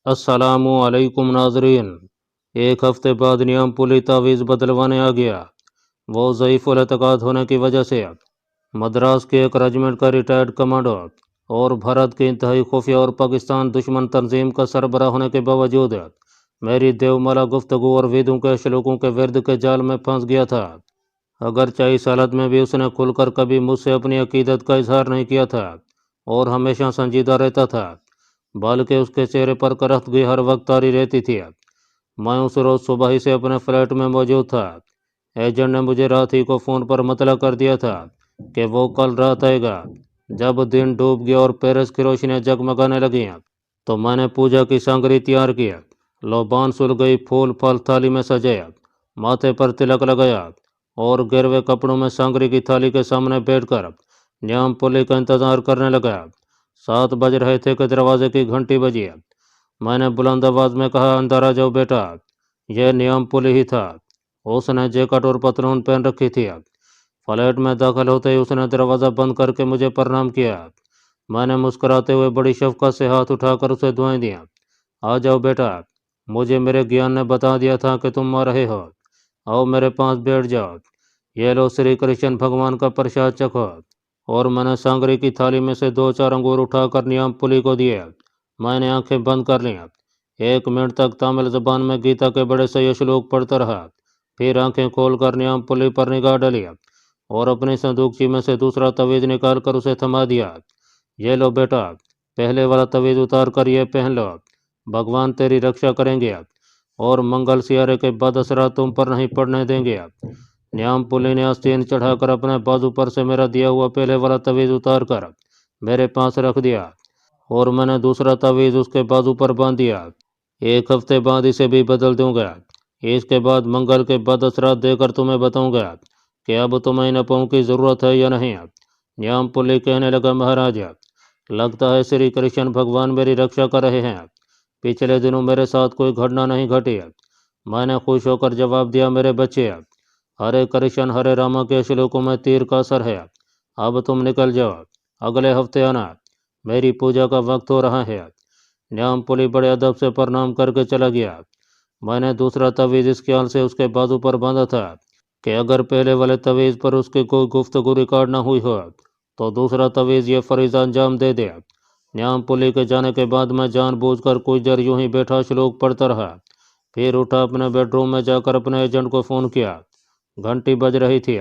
अस्सलामु अलैकुम नाजरीन। एक हफ्ते बाद नियम पुली तावीज़ बदलवाने आ गया। वो ज़ईफ़ उल एतक़ाद होने की वजह से मद्रास के एक रेजिमेंट का रिटायर्ड कमांडो और भारत की इंतहाई खुफिया और पाकिस्तान दुश्मन तंजीम का सरबराह होने के बावजूद मेरी देवमाला गुफ्तगू और वेदों के शलोकों के विरद के जाल में फंस गया था। अगरचे इस हालत में भी उसने खुलकर कभी मुझसे अपनी अकीदत का इजहार नहीं किया था और हमेशा संजीदा रहता था, बल्कि उसके चेहरे पर करख्तगी हर वक्त तारी रहती थी। मैं उस रोज़ सुबह ही से अपने फ्लैट में मौजूद था। एजेंट ने मुझे रात ही को फ़ोन पर मतला कर दिया था कि वो कल रात आएगा। जब दिन डूब गया और पेरिस की रोशनियाँ जगमगाने लगी तो मैंने पूजा की सांगरी तैयार की। लोबान सुल गई, फूल फल थाली में सजे, माथे पर तिलक लगाया और गिरवे कपड़ों में सांगरी की थाली के सामने बैठकर न्याम पुली का इंतज़ार करने लगा। 7 बज रहे थे कि दरवाजे की घंटी बजी। मैंने बुलंद आवाज़ में कहा, अंदर आ जाओ बेटा। यह नियम पुली ही था। उसने जैकेट और पतलून पहन रखी थी। फ्लैट में दाखिल होते ही उसने दरवाज़ा बंद करके मुझे प्रणाम किया। मैंने मुस्कुराते हुए बड़ी शफकत से हाथ उठाकर उसे दुआएं दी। आ जाओ बेटा, मुझे मेरे ज्ञान ने बता दिया था कि तुम आ रहे हो। आओ मेरे पास बैठ जाओ। ये लो श्री कृष्ण भगवान का प्रसाद चखो। और मैंने सांगरी की थाली में से 2-4 अंगूर उठाकर नियम पुली को दिए। मैंने आंखें बंद कर लीं। 1 मिनट तक तमिल जबान में गीता के बड़े सही श्लोक पढ़ता रहा। फिर आंखें खोलकर नियम पुली पर निगाह डाली और अपनी संदूकची में से दूसरा तवीज़ निकाल कर उसे थमा दिया। ये लो बेटा, पहले वाला तवीज़ उतार कर ये पहन लो। भगवान तेरी रक्षा करेंगे और मंगल सियारे के बद असरात तुम पर नहीं पड़ने देंगे। न्याम पुली ने आस्तीन चढ़ाकर अपने बाजू पर से मेरा दिया हुआ पहले वाला तवीज़ उतार कर मेरे पास रख दिया और मैंने दूसरा तवीज़ उसके बाजू पर बांध दिया। 1 हफ्ते बाद इसे भी बदल दूंगा। इसके बाद मंगल के बद असरात देकर तुम्हें बताऊंगा कि अब तुम्हें इन अपों की ज़रूरत है या नहीं। न्याम पुली कहने लगा, महाराज, लगता है श्री कृष्ण भगवान मेरी रक्षा कर रहे हैं। पिछले दिनों मेरे साथ कोई घटना नहीं घटी। मैंने खुश होकर जवाब दिया, मेरे बच्चे, हरे कृष्ण हरे रामा के श्लोकों में तीर का असर है। अब तुम निकल जाओ, अगले हफ्ते आना, मेरी पूजा का वक्त हो रहा है। न्याम पुली बड़े अदब से प्रणाम करके चला गया। मैंने दूसरा तवीज़ इस ख्याल से उसके बाजू पर बांधा था कि अगर पहले वाले तवीज़ पर उसकी कोई गुफ्तगू रिकॉर्ड ना हुई हो तो दूसरा तवीज़ ये फरीज़ा अंजाम दे दे। न्याम पुली के जाने के बाद मैं जानबूझकर कुछ देर यूं ही बैठा श्लोक पढ़ता रहा। फिर उठा, अपने बेडरूम में जाकर अपने एजेंट को फ़ोन किया। घंटी बज रही थी।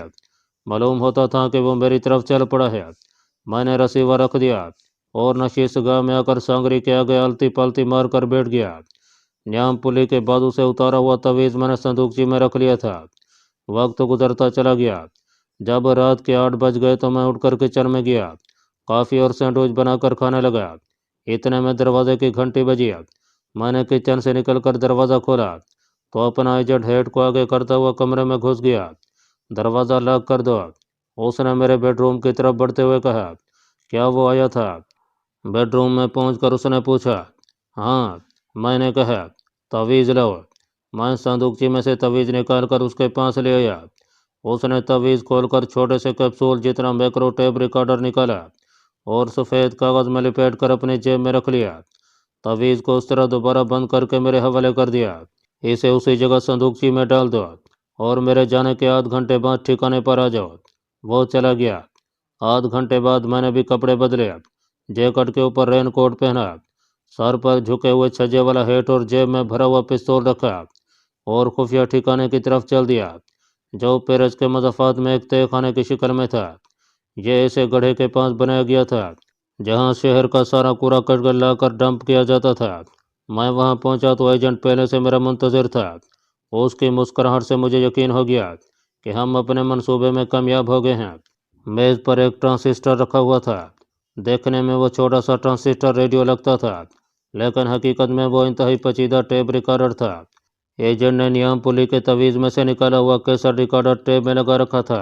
मालूम होता था कि वो मेरी तरफ चल पड़ा है। मैंने रसीवर रख दिया और नशीस गाह में आकर सांगरी के आगे अलती पलती मार कर बैठ गया। न्याम पुली के बाजू से उतारा हुआ तवीज़ मैंने संदूकची में रख लिया था। वक्त गुजरता चला गया। जब रात के 8 बज गए तो मैं उठकर किचन में गया, कॉफ़ी और सैंडविच बनाकर खाने लगा। इतने में दरवाजे की घंटी बजी। मैंने किचन से निकलकर दरवाज़ा खोला तो अपना एजेंट हेड को आगे करता हुआ कमरे में घुस गया। दरवाज़ा लॉक कर दो, उसने मेरे बेडरूम की तरफ बढ़ते हुए कहा। क्या वो आया था? बेडरूम में पहुंचकर उसने पूछा। हाँ, मैंने कहा। तवीज़ लो। मैं संदूकची में से तवीज़ निकाल कर उसके पास ले आया। उसने तवीज़ खोलकर छोटे से कैप्सूल जितना मैक्रो टेप रिकॉर्डर निकाला और सफ़ेद कागज़ में लिपेट कर अपनी जेब में रख लिया। तवीज़ को उस तरह दोबारा बंद करके मेरे हवाले कर दिया। इसे उसी जगह संदूकची में डाल दो और मेरे जाने के आध घंटे बाद ठिकाने पर आ जाओ। वो चला गया। आध घंटे बाद मैंने भी कपड़े बदले, जैकेट के ऊपर रेनकोट पहना, सर पर झुके हुए छज्जे वाला हेट और जेब में भरा हुआ पिस्तौल रखा और खुफिया ठिकाने की तरफ चल दिया, जो पेरिस के मज़ाफ़ात में एक तय खाने की शक्ल में था। यह ऐसे गड्ढे के पास बनाया गया था जहां शहर का सारा कूड़ा कचरा लाकर डंप किया जाता था। मैं वहां पहुंचा तो एजेंट पहले से मेरा मुंतज़िर था। उसकी मुस्कुराहट से मुझे यकीन हो गया कि हम अपने मंसूबे में कामयाब हो गए हैं। मेज़ पर एक ट्रांसिस्टर रखा हुआ था। देखने में वो छोटा सा ट्रांसिस्टर रेडियो लगता था, लेकिन हकीकत में वो इंतहाई पेचीदा टेप रिकॉर्डर था। एजेंट ने नियाम पुली के तवीज़ में से निकाला हुआ कैसेट रिकॉर्डर टेप में लगा रखा था।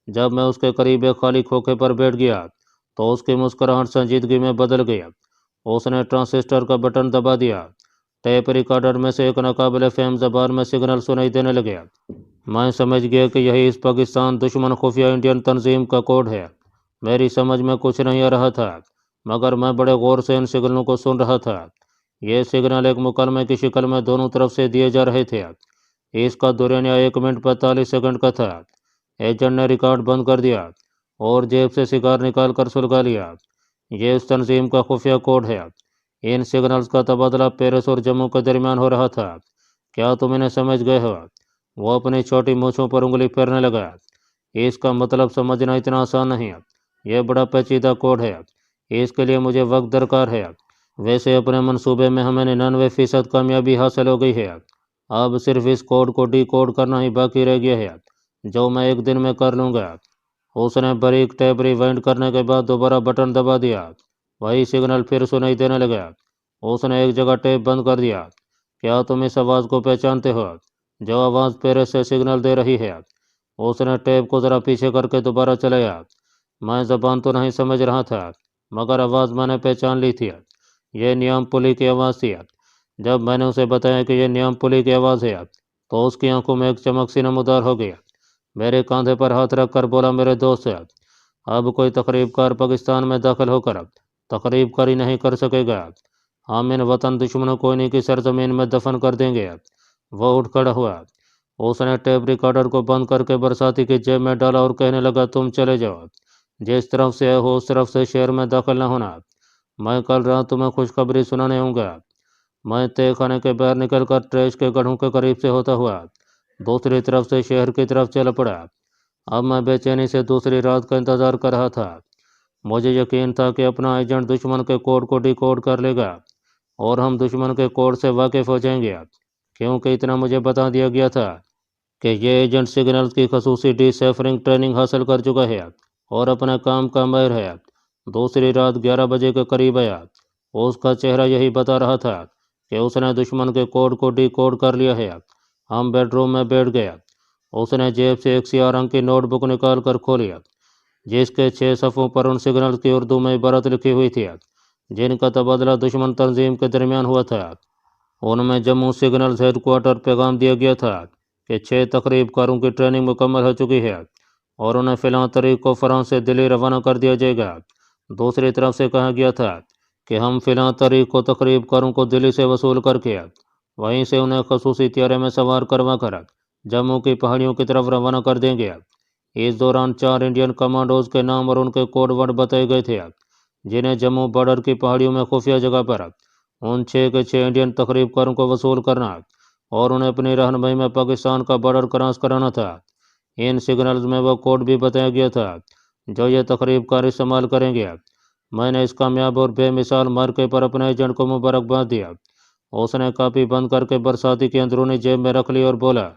जब मैं उसके करीब एक खाली खोखे पर बैठ गया तो उसकी मुस्कुराहट संजीदगी में बदल गई। उसने ट्रांसिस्टर का बटन दबा दिया। टेप रिकॉर्डर में से एक नाकाबिले फ़हम ज़बान में सिग्नल सुनाई देने लगे। मैं समझ गया कि यही इस पाकिस्तान दुश्मन खुफिया इंडियन तंजीम का कोड है। मेरी समझ में कुछ नहीं आ रहा था, मगर मैं बड़े गौर से इन सिग्नलों को सुन रहा था। یہ سگنل ایک مکالمے کی شکل میں دونوں طرف سے دیے جا رہے تھے۔ اس کا دورانیہ 1 منٹ 45 سیکنڈ کا تھا۔ ایجنٹ نے ریکارڈ بند کر دیا اور جیب سے سگار نکال کر سلگا لیا۔ یہ اس تنظیم کا خفیہ کوڈ ہے۔ ان سگنلز کا تبادلہ پیرس اور جموں کے درمیان ہو رہا تھا۔ کیا تم انہیں سمجھ گئے ہو؟ وہ اپنی چھوٹی مونچھوں پر انگلی پھیرنے لگا۔ اس کا مطلب سمجھنا اتنا آسان نہیں۔ یہ بڑا پیچیدہ کوڈ ہے۔ اس کے لیے مجھے وقت درکار ہے۔ ویسے اپنے منصوبے میں ہمیں 99% کامیابی حاصل ہو گئی ہے۔ اب صرف اس کوڈ کو ڈی کوڈ کرنا ہی باقی رہ گیا ہے، جو میں 1 دن میں کر لوں گا۔ اس نے باریک ٹیپ ریوائنڈ کرنے کے بعد دوبارہ بٹن دبا دیا۔ وہی سگنل پھر سنائی دینے لگا۔ اس نے ایک جگہ ٹیپ بند کر دیا۔ کیا تم اس آواز کو پہچانتے ہو، جو آواز پیرس سے سگنل دے رہی ہے؟ اس نے ٹیپ کو ذرا پیچھے کر کے دوبارہ چلایا۔ میں زبان تو نہیں سمجھ رہا تھا، مگر آواز میں نے پہچان لی تھی۔ یہ نیام پلی کی آواز تھی۔ جب میں نے اسے بتایا کہ یہ نیام پلی کی آواز ہے تو اس کی آنکھوں میں ایک چمک سی نمودار ہو گئی۔ میرے کاندھے پر ہاتھ رکھ کر بولا، میرے دوست، اب کوئی تقریب کار پاکستان میں داخل ہو کر تقریب کاری نہیں کر سکے گا۔ ہم ان وطن دشمنوں کو انہی کی سرزمین میں دفن کر دیں گے۔ وہ اٹھ کھڑا ہوا۔ اس نے ٹیپ ریکارڈر کو بند کر کے برساتی کی جیب میں ڈالا اور کہنے لگا، تم چلے جاؤ۔ جس طرف سے ہو اس طرف سے شہر میں داخل نہ ہونا۔ میں کل رات تمہیں خوشخبری سنانے ہوں گا۔ میں تہہ خانے کے باہر نکل کر ٹریش کے گڑھوں کے قریب سے ہوتا ہوا دوسری طرف سے شہر کی طرف چل پڑا۔ اب میں بے چینی سے دوسری رات کا انتظار کر رہا تھا۔ مجھے یقین تھا کہ اپنا ایجنٹ دشمن کے کوڈ کو ڈی کوڈ کر لے گا اور ہم دشمن کے کوڈ سے واقف ہو جائیں گے، کیونکہ اتنا مجھے بتا دیا گیا تھا کہ یہ ایجنٹ سگنلز کی خصوصی ڈی سیفرنگ ٹریننگ حاصل کر چکا ہے اور اپنے کام کا ماہر ہے۔ دوسری رات 11 بجے کے قریب آیا۔ اس کا چہرہ یہی بتا رہا تھا کہ اس نے دشمن کے کوڈ کو ڈی کوڈ کر لیا ہے۔ ہم بیڈ روم میں بیٹھ گئے۔ اس نے جیب سے ایک سیاہ رنگ کی نوٹ بک نکال کر کھولی، جس کے 6 صفحوں پر ان سگنلز کی اردو میں عبارت لکھی ہوئی تھی جن کا تبادلہ دشمن تنظیم کے درمیان ہوا تھا۔ ان میں جموں سگنلز ہیڈ کوارٹر پیغام دیا گیا تھا کہ 6 تقریب کاروں کی ٹریننگ مکمل ہو چکی ہے اور انہیں فی الحال تاریخ کو فرانس سے دلی روانہ کر دیا جائے گا۔ دوسری طرف سے کہا گیا تھا کہ ہم فی الحال تاریخ کو تقریب کاروں کو دلی سے وصول کر کے وہیں سے انہیں خصوصی طیارے میں سوار کروا کر جموں کی پہاڑیوں کی طرف روانہ کر دیں گے۔ اس دوران 4 انڈین کمانڈوز کے نام اور ان کے کوڈ ورڈ بتائے گئے تھے، جنہیں جموں بارڈر کی پہاڑیوں میں خفیہ جگہ پر ان 6 کے 6 انڈین تقریب کاروں کو وصول کرنا اور انہیں اپنی رہنمائی میں پاکستان کا بارڈر کراس کرانا تھا۔ ان سگنلز میں وہ کوڈ بھی بتایا گیا تھا جو یہ تقریب کار استعمال کریں گے۔ میں نے اس کامیاب اور بے مثال مارکے پر اپنے ایجنٹ کو مبارکباد دیا۔ اس نے کاپی بند کر کے برساتی کی اندرونی جیب میں رکھ لی اور بولا،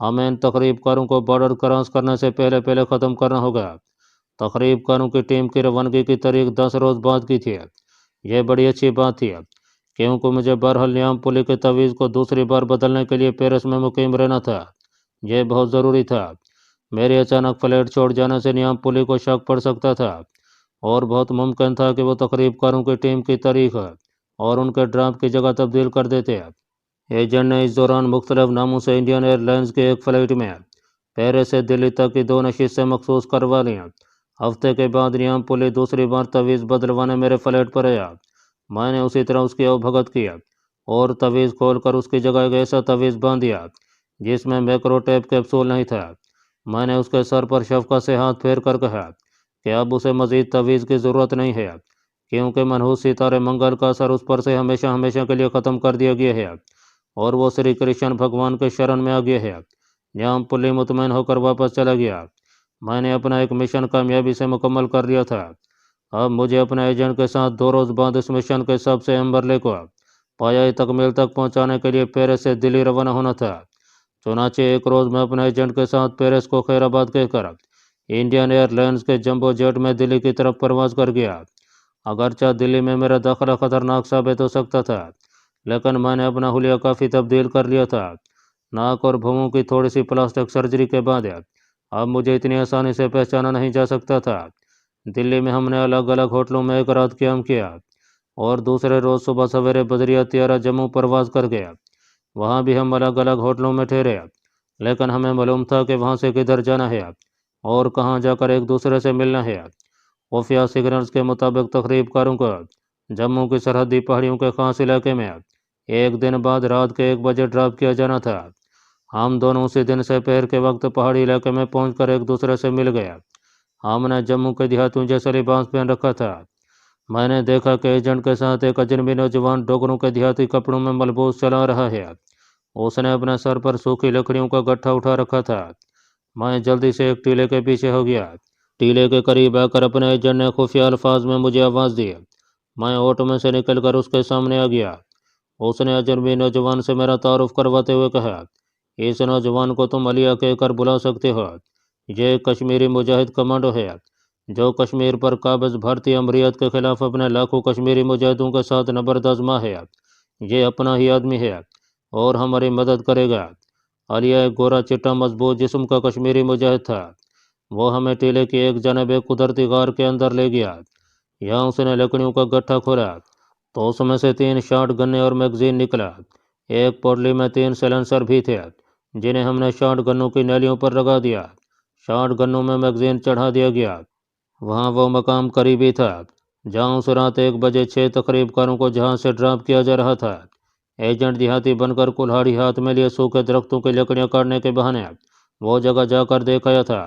ہمیں ان تقریب کاروں کو بارڈر کراس کرنے سے پہلے ختم کرنا ہوگا۔ تقریب کاروں کی ٹیم کی روانگی کی تاریخ 10 روز بعد کی تھی۔ یہ بڑی اچھی بات تھی کیونکہ مجھے بہرحال نیام پلی کے تویز کو دوسری بار بدلنے کے لیے پیرس میں مقیم رہنا تھا۔ یہ بہت ضروری تھا۔ میرے اچانک فلیٹ چھوڑ جانے سے نیام پلی کو شک پڑ سکتا تھا اور بہت ممکن تھا کہ وہ تقریب کاروں کی ٹیم کی تاریخ اور ان کے ڈرافٹ کی جگہ تبدیل کر دیتے۔ ایجنٹ نے اس دوران مختلف ناموں سے انڈین ایئر لائنز کی ایک فلائٹ میں پیرس سے دلی تک کی 2 نشستیں مخصوص کروا لیں۔ ہفتے کے بعد نیام پلی دوسری بار تویز بدلوانے میرے فلیٹ پر آیا۔ میں نے اسی طرح اس کی اوبھگت کیا اور تویز کھول کر اس کی جگہ ایک ایسا تویز باندھ دیا جس میں میکرو ٹیپ کیپسول نہیں تھا۔ میں نے اس کے سر پر شفقت سے ہاتھ پھیر کر کہا کہ اب اسے مزید تویز کی ضرورت نہیں ہے، کیونکہ منحوس ستارے منگل کا اثر اس پر سے ہمیشہ کے لیے ختم کر دیا گیا ہے اور وہ سری کرشن بھگوان کے شرن میں آ گیا ہے۔ نیام پلی مطمئن ہو کر واپس چلا گیا۔ میں نے اپنا ایک مشن کامیابی سے مکمل کر لیا تھا۔ اب مجھے اپنے ایجنٹ کے ساتھ 2 روز بعد اس مشن کے سب سے اہم مرحلے کو پایۂ تکمیل تک پہنچانے کے لیے پیرس سے دلی روانہ ہونا تھا۔ چنانچہ ایک روز میں اپنے ایجنٹ کے ساتھ پیرس کو خیر آباد کہہ کر انڈین ایئر لائنز کے جمبو جیٹ میں دلی کی طرف پرواز کر گیا۔ اگرچہ دلی میں میرا داخلہ خطرناک ثابت ہو سکتا تھا، لیکن میں نے اپنا حلیہ کافی تبدیل کر لیا تھا۔ ناک اور بھوؤں کی تھوڑی سی پلاسٹک سرجری کے بعد اب مجھے اتنی آسانی سے پہچانا نہیں جا سکتا تھا۔ دلی میں ہم نے الگ الگ ہوٹلوں میں ایک رات قیام کیا اور دوسرے روز صبح سویرے بدریہ طیارہ جموں پرواز کر گیا۔ وہاں بھی ہم الگ الگ ہوٹلوں میں ٹھہرے، لیکن ہمیں معلوم تھا کہ وہاں سے کدھر جانا ہے اور کہاں جا کر ایک دوسرے سے ملنا ہے۔ خفیہ سگنلز کے مطابق تقریب کاروں کو जम्मू की सरहदी पहाड़ियों के खास इलाके में एक दिन बाद रात के 1 बजे ड्रॉप किया जाना था। हम दोनों उसी दिन दोपहर के वक्त पहाड़ी इलाके में पहुंचकर एक दूसरे से मिल गए। हमने जम्मू के देहातियों जैसा लिबास पहन रखा था। मैंने देखा कि एजेंट के साथ एक अजनबी नौजवान डोगरों के देहाती कपड़ों में मलबूस चला रहा है। उसने अपने सर पर सूखी लकड़ियों का गट्ठा उठा रखा था। मैं जल्दी से एक टीले के पीछे हो गया। टीले के करीब आकर अपने एजेंट ने खुफिया अल्फाज में मुझे आवाज़ दी। मैं ऑटो में से निकलकर उसके सामने आ गया। उसने अजनबी नौजवान से मेरा तारुफ करवाते हुए कहा, इस नौजवान को तुम अलिया कहकर बुला सकते हो। ये कश्मीरी मुजाहिद कमांडो है जो कश्मीर पर काबिज भारतीय अमरीत के खिलाफ अपने लाखों कश्मीरी मुजाहिदों के साथ नबर्द आजमा है। ये अपना ही आदमी है और हमारी मदद करेगा। अलिया एक गोरा चिट्टा मजबूत जिस्म का कश्मीरी मुजाहिद था। वो हमें टीले की एक जानब एक कुदरती गार के अंदर ले गया। यहाँ उसने लकड़ियों का गट्ठा खोला तो उसमें से 3 शॉट गन्ने और मैगजीन निकला। एक पोटली में 3 सैलेंसर भी थे जिन्हें हमने शॉट गन्नों की नलियों पर लगा दिया। शॉट गन्नों में मैगजीन चढ़ा दिया गया। वहाँ वो मकाम करीबी था जहाँ उस रात 1 बजे 6 तकरीबकारों को जहाज से ड्रॉप किया जा रहा था। एजेंट देहाती बनकर कुल्हाड़ी हाथ में लिए सूखे दरख्तों की लकड़ियाँ काटने के बहाने वो जगह जाकर देख आया था।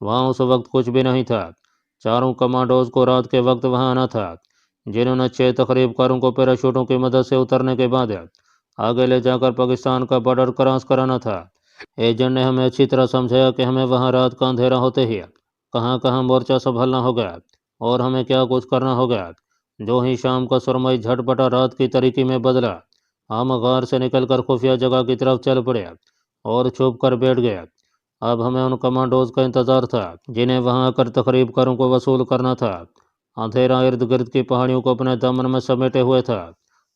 वहाँ उस वक्त कुछ भी नहीं था। चारों कमांडोज को रात के वक्त वहाँ आना था, जिन्होंने 6 तकरीबकारों को पैराशूटों की मदद से उतरने के बाद आगे ले जाकर पाकिस्तान का बॉर्डर क्रॉस कराना था। एजेंट ने हमें अच्छी तरह समझाया कि हमें वहाँ रात का अंधेरा होते ही कहाँ कहाँ मोर्चा संभालना होगा और हमें क्या कुछ करना होगा। जो ही शाम का सुरमई झटपटा रात की तरीके में बदला, हम गार से निकलकर खुफिया जगह की तरफ चल पड़े और छुप कर बैठ गए। अब हमें उन कमांडोज का इंतजार था जिन्हें वहां आकर तकरीबकारों को वसूल करना था। अंधेरा इर्द गिर्द की पहाड़ियों को अपने दामन में समेटे हुए था।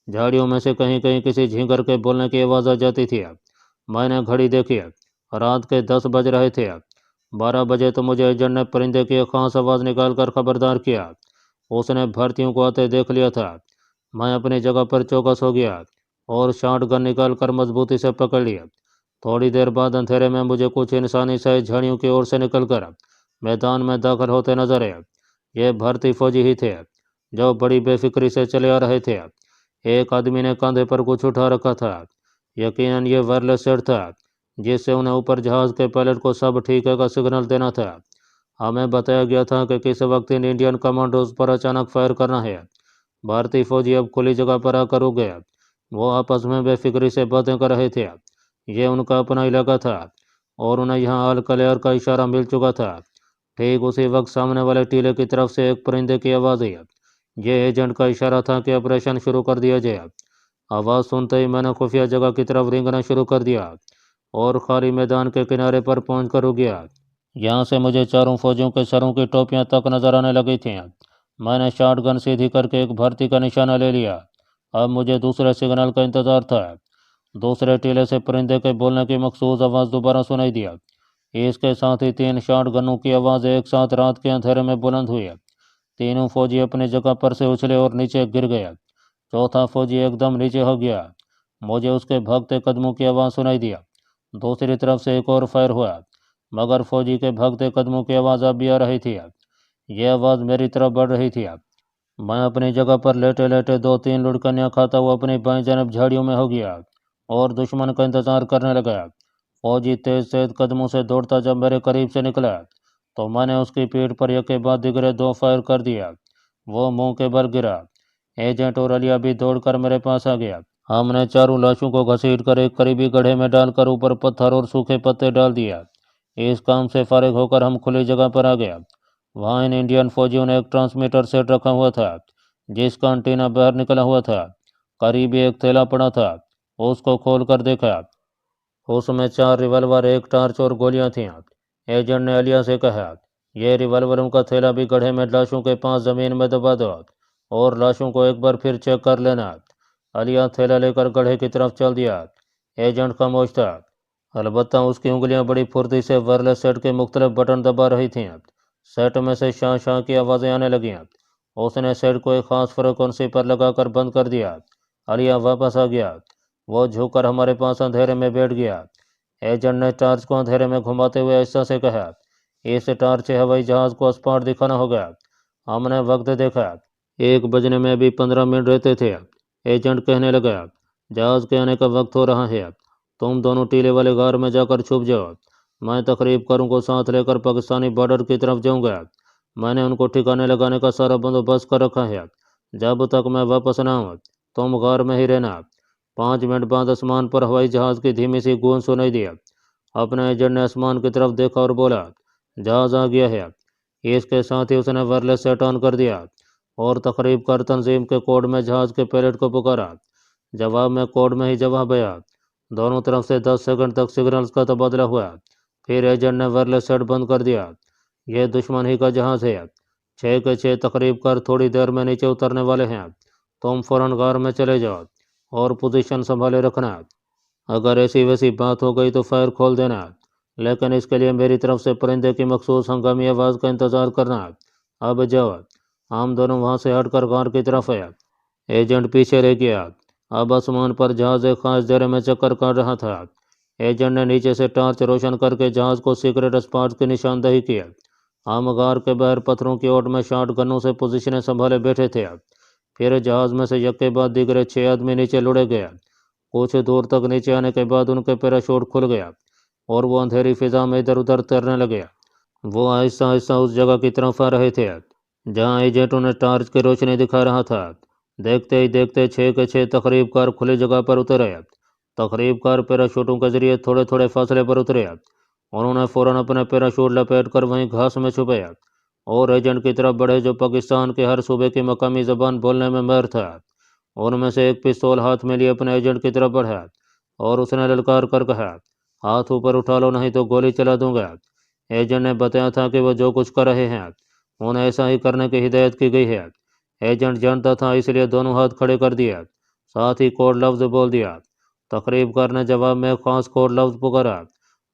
झाड़ियों में से कहीं कहीं किसी झींगर के बोलने की आवाज़ आ जाती थी। मैंने घड़ी देखी, रात के 10 बज रहे थे। 12 बजे तो मुझे एजेंट ने परिंदे की एक खास आवाज़ निकालकर खबरदार किया। उसने भर्तियों को आते देख लिया था। मैं अपनी जगह पर चौकस हो गया और शॉट गन निकाल कर मजबूती से पकड़ लिया। थोड़ी देर बाद अंधेरे में मुझे कुछ इंसानी साइज झाड़ियों की ओर से निकलकर मैदान में दाखिल होते नजर आए। ये भारतीय फौजी ही थे जो बड़ी बेफिक्री से चले आ रहे थे। एक आदमी ने कंधे पर कुछ उठा रखा था। यकीनन ये वायरलेस सेट था जिससे उन्हें ऊपर जहाज के पायलट को सब ठीक है का सिग्नल देना था। हमें बताया गया था कि किस वक्त इन इंडियन कमांडोज पर अचानक फायर करना है। भारतीय फौजी अब खुली जगह पर आकर रुक गए। वो आपस में बेफिक्री से बातें कर रहे थे। ये उनका अपना इलाका था और उन्हें यहाँ अल कलेर का इशारा मिल चुका था। ठीक उसी वक्त सामने वाले टीले की तरफ से एक परिंदे की आवाज़ आई। ये एजेंट का इशारा था कि ऑपरेशन शुरू कर दिया जाए। आवाज़ सुनते ही मैंने खुफिया जगह की तरफ रेंगना शुरू कर दिया और खाली मैदान के किनारे पर पहुँच कर रुक गया। यहाँ से मुझे चारों फौजियों के सरों की टोपियाँ तक नजर आने लगी थीं। मैंने शॉटगन सीधी करके एक भर्ती का निशाना ले लिया। अब मुझे दूसरे सिग्नल का इंतजार था। दूसरे टीले से परिंदे के बोलने की मखसूस आवाज़ दोबारा सुनाई दिया। इसके साथ ही 3 शॉट गनों की आवाज़ एक साथ रात के अंधेरे में बुलंद हुई। तीनों फौजी अपनी जगह पर से उछले और नीचे गिर गए। चौथा फौजी एकदम नीचे हो गया। मुझे उसके भागते कदमों की आवाज़ सुनाई दिया। दूसरी तरफ से एक और फायर हुआ, मगर फौजी के भागते कदमों की आवाज़ अब भी आ रही थी। यह आवाज़ मेरी तरफ बढ़ रही थी। मैं अपनी जगह पर लेटे लेटे 2-3 लुढ़कनियाँ खाता हुआ अपनी बाएं जानब झाड़ियों में हो गया और दुश्मन का इंतजार करने लगा। फौजी तेज तेज कदमों से दौड़ता जब मेरे करीब से निकला तो मैंने उसकी पीठ पर एक के बाद दिगरे 2 फायर कर दिया। वो मुंह के बल गिरा। एजेंट और अलिया भी दौड़कर मेरे पास आ गया। हमने चारों लाशों को घसीट कर एक करीबी गड्ढे में डालकर ऊपर पत्थर और सूखे पत्ते डाल दिया। इस काम से फारिग होकर हम खुली जगह पर आ गया। वहाँ इन इंडियन फौजियों ने एक ट्रांसमीटर सेट रखा हुआ था जिसका एंटीना बाहर निकला हुआ था। करीबी एक थैला पड़ा था। उसको खोल कर देखा। उसमें 4 रिवॉल्वर, एक टार्च और गोलियां थीं। एजेंट ने अलिया से कहा, यह रिवॉल्वरों का थैला भी गड्ढे में लाशों के पास ज़मीन में दबा दो और लाशों को एक बार फिर चेक कर लेना। अलिया थैला लेकर गड्ढे की तरफ चल दिया। एजेंट खामोश था, अलबत्ता उसकी उंगलियां बड़ी फुर्ती से वायरलेस सेट के मुख्तलिफ बटन दबा रही थीं। सेट में से शां शां की आवाज़ें आने लगीं। उसने सेट को एक खास फ्रिक्वेंसी पर लगाकर बंद कर दिया। अलिया वापस आ गया। वो झुककर हमारे पास अंधेरे में बैठ गया। एजेंट ने टार्च को अंधेरे में घुमाते हुए ऐसा से कहा, इस टार्च से हवाई जहाज को स्पॉट दिखाना होगा। हमने वक्त देखा। 1 बजने में भी 15 मिनट रहते थे। एजेंट कहने लगा, जहाज के आने का वक्त हो रहा है, तुम दोनों टीले वाले गार में जाकर छुप जाओ। मैं तकरीबकारों को साथ लेकर पाकिस्तानी बॉर्डर की तरफ जाऊंगा। मैंने उनको ठिकाने लगाने का सारा बंदोबस्त कर रखा है। जब तक मैं वापस ना आऊँ तुम गार में ही रहना। 5 मिनट बाद आसमान पर हवाई जहाज की धीमी सी गूंज सुनाई दी। अपने एजेंट ने आसमान की तरफ देखा और बोला, जहाज आ गया है। इसके साथ ही उसने वायरलेस सेट ऑन कर दिया और तकरीबकार तंजीम के कोड में जहाज के पायलट को पुकारा। जवाब में कोड में ही जवाब आया। दोनों तरफ से 10 सेकंड तक सिग्नल्स का तबादला हुआ। फिर एजेंट ने वायरलेस सेट बंद कर दिया। यह दुश्मन ही का जहाज है। 6 के 6 तकरीबकार थोड़ी देर में नीचे उतरने वाले हैं। तुम फौरन गार में चले जाओ और पोजीशन संभाले रखना। अगर ऐसी वैसी बात हो गई तो फायर खोल देना, लेकिन इसके लिए मेरी तरफ से परिंदे की मखसूस हंगामी आवाज़ का इंतज़ार करना। अब जाओ। हम दोनों वहाँ से हटकर गार की तरफ है। एजेंट पीछे रह गया। अब आसमान पर जहाज एक खास दायरे में चक्कर काट रहा था। एजेंट ने नीचे से टॉर्च रोशन करके जहाज को सीक्रेट स्पॉट की निशानदेही की। हम गार के बाहर पत्थरों की ओट में शॉट गनों से पोजीशनें संभाले बैठे थे। फिर जहाज में से यक के बाद दिगरे 6 आदमी नीचे लुढ़े गए। कुछ दूर तक नीचे आने के बाद उनके पैराशूट खुल गया और वो अंधेरी फिजा में इधर उधर तैरने लगे। वो आहिस्ता आहिस्ता उस जगह की तरफ आ रहे थे जहाँ एजेंट उन्हें टॉर्च की रोशनी दिखा रहा था। देखते ही देखते 6 के 6 तकरीबकार खुली जगह पर उतरे। तकरीबकार पैराशूटों के जरिए थोड़े थोड़े फासले पर उतरे। उन्होंने फौरन अपने पैराशूट लपेट कर वहीं घास में छुपे और एजेंट की तरफ बढ़े, जो पाकिस्तान के हर सूबे की मकामी ज़बान बोलने में माहिर था। उनमें से एक पिस्तौल हाथ में लिए अपने एजेंट की तरफ बढ़ा और उसने ललकार कर कहा, हाथ ऊपर उठा लो नहीं तो गोली चला दूंगा। एजेंट ने बताया था कि वो जो कुछ कर रहे हैं उन्हें ऐसा ही करने की हिदायत की गई है। एजेंट जानता था, इसलिए दोनों हाथ खड़े कर दिया, साथ ही कोड लफ्ज बोल दिया। तकरीबकार ने जवाब में खास कोड लफ्ज पुकारा।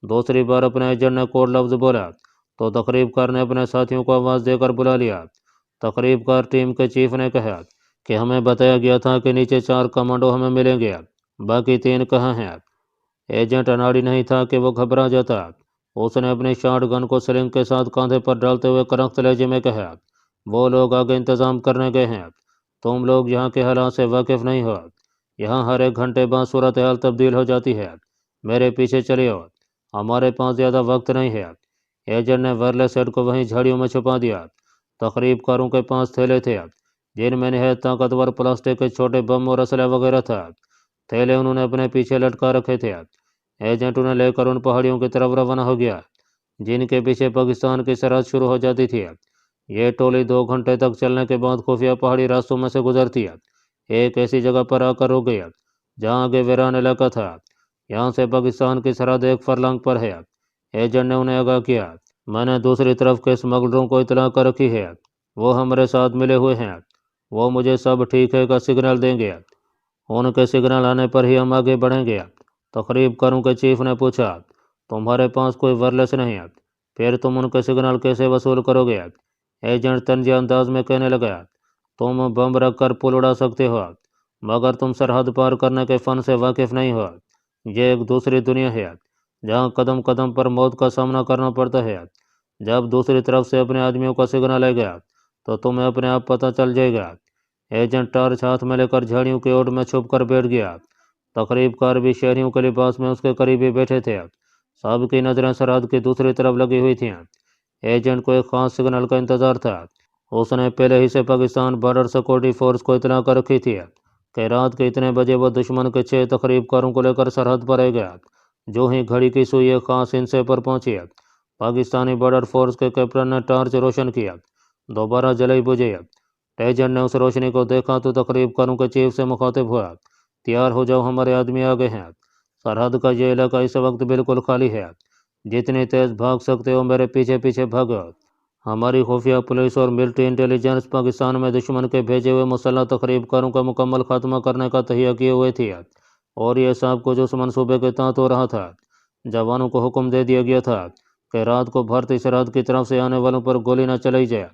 दूसरी बार अपने एजेंट ने कोड लफ्ज बोला तो तकरीबकार ने अपने साथियों को आवाज़ देकर बुला लिया। तकरीबकार टीम के चीफ ने कहा कि हमें बताया गया था कि नीचे 4 कमांडो हमें मिलेंगे, बाकी 3 कहाँ हैं। एजेंट अनाड़ी नहीं था कि वो घबरा जाता। उसने अपनी शॉट गन को स्लिंग के साथ कांधे पर डालते हुए करख्त लहजे में कहा, वो लोग आगे इंतज़ाम करने गए हैं। तुम लोग यहाँ के हालात से वाकिफ़ नहीं हो। यहाँ हर 1 घंटे बाद सूरत हाल तब्दील हो जाती है। मेरे पीछे चलिए, हमारे पास ज़्यादा वक्त नहीं है। एजेंट ने वायरलेस सेट को वहीं झाड़ियों में छुपा दिया। तकरीबकारों के पास थैले थे जिनमें नहायत ताकतवर प्लास्टिक के छोटे बम और असला वगैरह था। थैले उन्होंने अपने पीछे लटका रखे थे। एजेंट उन्हें लेकर उन पहाड़ियों की तरफ रवाना हो गया जिनके पीछे पाकिस्तान की सरहद शुरू हो जाती थी। ये टोली 2 घंटे तक चलने के बाद खुफिया पहाड़ी रास्तों में से गुजरती एक ऐसी जगह पर आकर रुक गया जहाँ आगे वीरान इलाका था। यहाँ से पाकिस्तान की सरहद 1 फरलांग पर है। एजेंट ने उन्हें आगाह किया, मैंने दूसरी तरफ के स्मगलरों को इतला कर रखी है, वो हमारे साथ मिले हुए हैं। वो मुझे सब ठीक है का सिग्नल देंगे। उनके सिग्नल आने पर ही हम आगे बढ़ेंगे। तकरीबकारों के चीफ ने पूछा, तुम्हारे पास कोई वायरलेस नहीं है, फिर तुम उनके सिग्नल कैसे वसूल करोगे। एजेंट तंजी अंदाज में कहने लगा, तुम बम रख कर पुल उड़ा सकते हो, मगर तुम सरहद पार करने के फ़न से वाकिफ़ नहीं हो। ये एक दूसरी दुनिया है जहाँ कदम कदम पर मौत का सामना करना पड़ता है। जब दूसरी तरफ से अपने आदमियों का सिग्नल आएगा तो तुम्हें अपने आप पता चल जाएगा। एजेंट टॉर्च हाथ में लेकर झाड़ियों की ओट में छुप कर बैठ गया। तकरीबकार भी शहरियों के लिबास में उसके करीब ही बैठे थे। सबकी नज़रें सरहद की दूसरी तरफ लगी हुई थीं। एजेंट को एक खास सिग्नल का इंतज़ार था। उसने पहले ही से पाकिस्तान बॉर्डर सिक्योरिटी फोर्स को इतला कर रखी थी कि रात के इतने बजे वो दुश्मन के 6 तकरीबकारों को लेकर सरहद पर आएगा। जो ही घड़ी की सुई एक खास हिस्से पर पहुंची, पाकिस्तानी बॉर्डर फोर्स के कैप्टन ने टॉर्च रोशन किया। दोबारा जलाई बुझी। एजेंट ने उस रोशनी को देखा तो तकरीबकारों के चीफ से मुखातिब हुआ, तैयार हो जाओ, हमारे आदमी आ गए हैं। सरहद का ये इलाका इस वक्त बिल्कुल खाली है। जितनी तेज भाग सकते हो मेरे पीछे पीछे भागो। हमारी खुफिया पुलिस और मिलिट्री इंटेलिजेंस पाकिस्तान में दुश्मन के भेजे हुए मुसल्लह तकरीबकारों का मुकम्मल खात्मा करने का तहिया किए हुए थी और ये सब कुछ उस मनसूबे के तहत हो रहा था। जवानों को हुक्म दे दिया गया था कि रात को भारतीय सरहद की तरफ से आने वालों पर गोली न चलाई जाए,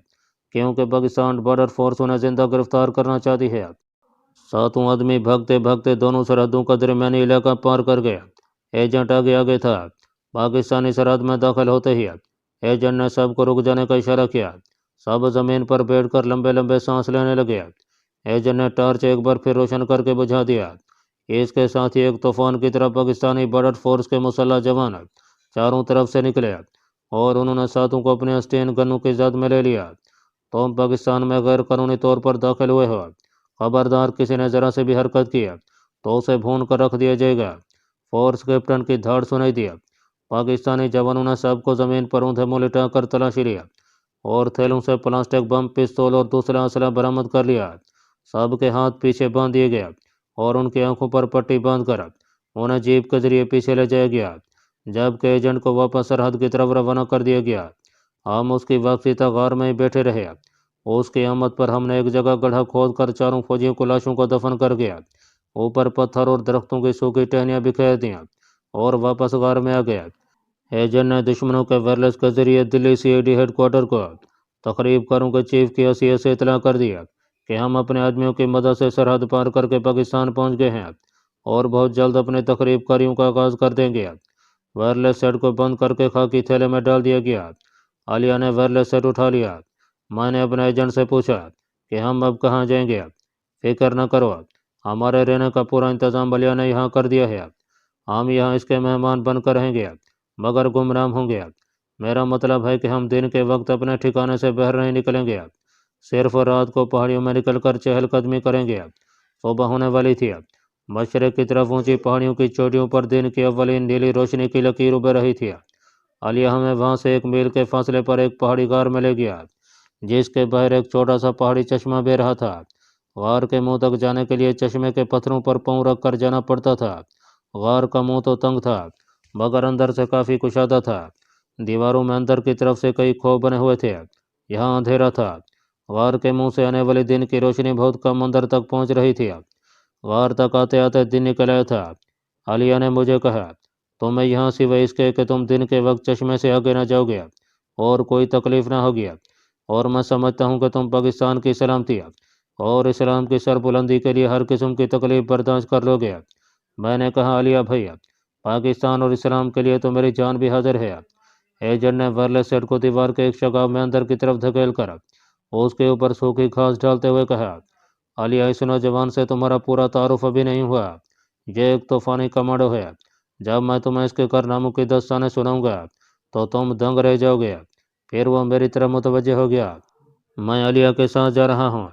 क्योंकि पाकिस्तान बॉर्डर फोर्स उन्हें जिंदा गिरफ्तार करना चाहती है। 7वां आदमी भागते भागते दोनों सरहदों का दरमियानी इलाका पार कर गया। एजेंट आगे आगे था। पाकिस्तानी सरहद में दाखिल होते ही एजेंट ने सबको रुक जाने का इशारा किया। सब जमीन पर बैठकर लंबे लंबे सांस लेने लगे। एजेंट ने टॉर्च एक बार फिर रोशन करके बुझा दिया। इसके साथ ही एक तूफान की तरह पाकिस्तानी बॉर्डर फोर्स के मुसल्लह जवान चारों तरफ से निकले और उन्होंने साथों को अपने अस्तीन गनों की जद में ले लिया। तुम पाकिस्तान में गैर कानूनी तौर पर दाखिल हुए हो, खबरदार किसी ने जरा से भी हरकत की तो उसे भून कर रख दिया जाएगा। फोर्स कैप्टन की धाड़ सुनाई दी। पाकिस्तानी जवानों ने सबको जमीन पर ऊंधे मुंह लिटा कर तलाशी लिया और थैलों से प्लास्टिक बम, पिस्तौल और दूसरा असला बरामद कर लिया। सबके हाथ पीछे बांध दिए गए और उनकी आंखों पर पट्टी बांधकर उन्हें जीप के जरिए पीछे ले जाया गया, जबकि एजेंट को वापस सरहद की तरफ रवाना कर दिया गया। हम उसकी वापसी तक गार में ही बैठे रहे। उसकी आमद पर हमने एक जगह गड्ढा खोद कर चारों फौजियों को लाशों को दफन कर गया, ऊपर पत्थर और दरख्तों की सूखी टहनियाँ बिखेर दी और वापस गार में आ गया। एजेंट ने दुश्मनों के वायरलेस के जरिए दिल्ली सीआईडी हेडक्वार्टर को तकरीब करों के चीफ की हैसियत से इतला कर दिया कि हम अपने आदमियों की मदद से सरहद पार करके पाकिस्तान पहुंच गए हैं और बहुत जल्द अपने तकरीब कारियों का आगाज़ कर देंगे। वायरलेस सेट को बंद करके खाकी थैले में डाल दिया गया। आलिया ने वायरलेस सेट उठा लिया। मैंने अपने एजेंट से पूछा कि हम अब कहाँ जाएंगे। फिक्र न करो, हमारे रहने का पूरा इंतज़ाम आलिया ने यहाँ कर दिया है। हम यहाँ इसके मेहमान बनकर रहेंगे मगर गुमनाम होंगे। मेरा मतलब है कि हम दिन के वक्त अपने ठिकाने से बाहर नहीं निकलेंगे, सिर्फ रात को पहाड़ियों में निकलकर चहलकदमी करेंगे। सुबह होने वाली थी। मशरक़ की तरफ ऊंची पहाड़ियों की चोटियों पर दिन की अव्वलीन नीली रोशनी की लकीर उभर रही थी। आलिया हमें वहां से 1 मील के फासले पर एक पहाड़ी गार में ले गया, जिसके बाहर एक छोटा सा पहाड़ी चश्मा बह रहा था। गार के मुंह तक जाने के लिए चश्मे के पत्थरों पर पांव रख कर जाना पड़ता था। गार का मुंह तो तंग था मगर अंदर से काफ़ी कुशादा था। दीवारों में अंदर की तरफ से कई खो बने हुए थे। यहाँ अंधेरा था। गार के मुंह से आने वाली दिन की रोशनी बहुत कम अंदर तक पहुंच रही थी। गार तक आते आते दिन निकल आया था। आलिया ने मुझे कहा, तुम्हें यहाँ सिवाय इसके कि तुम दिन के वक्त चश्मे से आगे न जाओगे और कोई तकलीफ ना होगी, और मैं समझता हूँ कि तुम पाकिस्तान की सलामती और इस्लाम की सरबुलंदी के लिए हर किस्म की तकलीफ बर्दाश्त कर लोगे। मैंने कहा, आलिया भैया, पाकिस्तान और इस्लाम के लिए तो मेरी जान भी हाजिर है। एजेंट ने वायरलेस सेट को दीवार के एक शगाफ में अंदर की तरफ धकेल कर उसके ऊपर सूखी घास डालते हुए कहा, आलिया, इस नौजवान से तुम्हारा पूरा तारुफ अभी नहीं हुआ। ये एक तूफानी कमांडो है। जब मैं तुम्हें इसके कारनामों की दास्तानें सुनाऊंगा तो तुम दंग रह जाओगे। फिर वो मेरी तरफ मुतवज्जे हो गया। मैं आलिया के साथ जा रहा हूँ।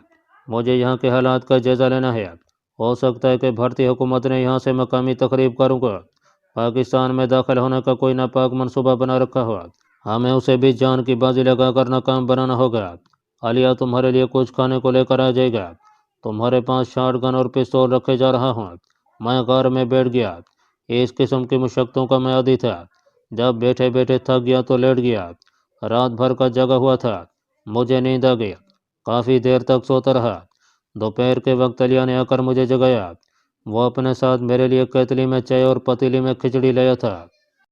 मुझे यहाँ के हालात का जायज़ा लेना है। हो सकता है कि भारतीय हुकूमत ने यहाँ से मकामी तकरीब करूँगा पाकिस्तान में दाखिल होने का कोई नापाक मनसूबा बना रखा हो। हमें उसे भी जान की बाजी लगाकर नाकाम बनाना होगा। आलिया तुम्हारे लिए कुछ खाने को लेकर आ जाएगा। तुम्हारे पास शॉटगन और पिस्तौल रखे जा रहा हूँ। मैं कार में बैठ गया। इस किस्म की मुशक्क़तों का मैं आदी था। जब बैठे बैठे थक गया तो लेट गया। रात भर का जगा हुआ था। मुझे नींद आ गई। काफ़ी देर तक सोता रहा। दोपहर के वक्त आलिया ने आकर मुझे जगाया। वो अपने साथ मेरे लिए केतली में चाय और पतीली में खिचड़ी लाया था।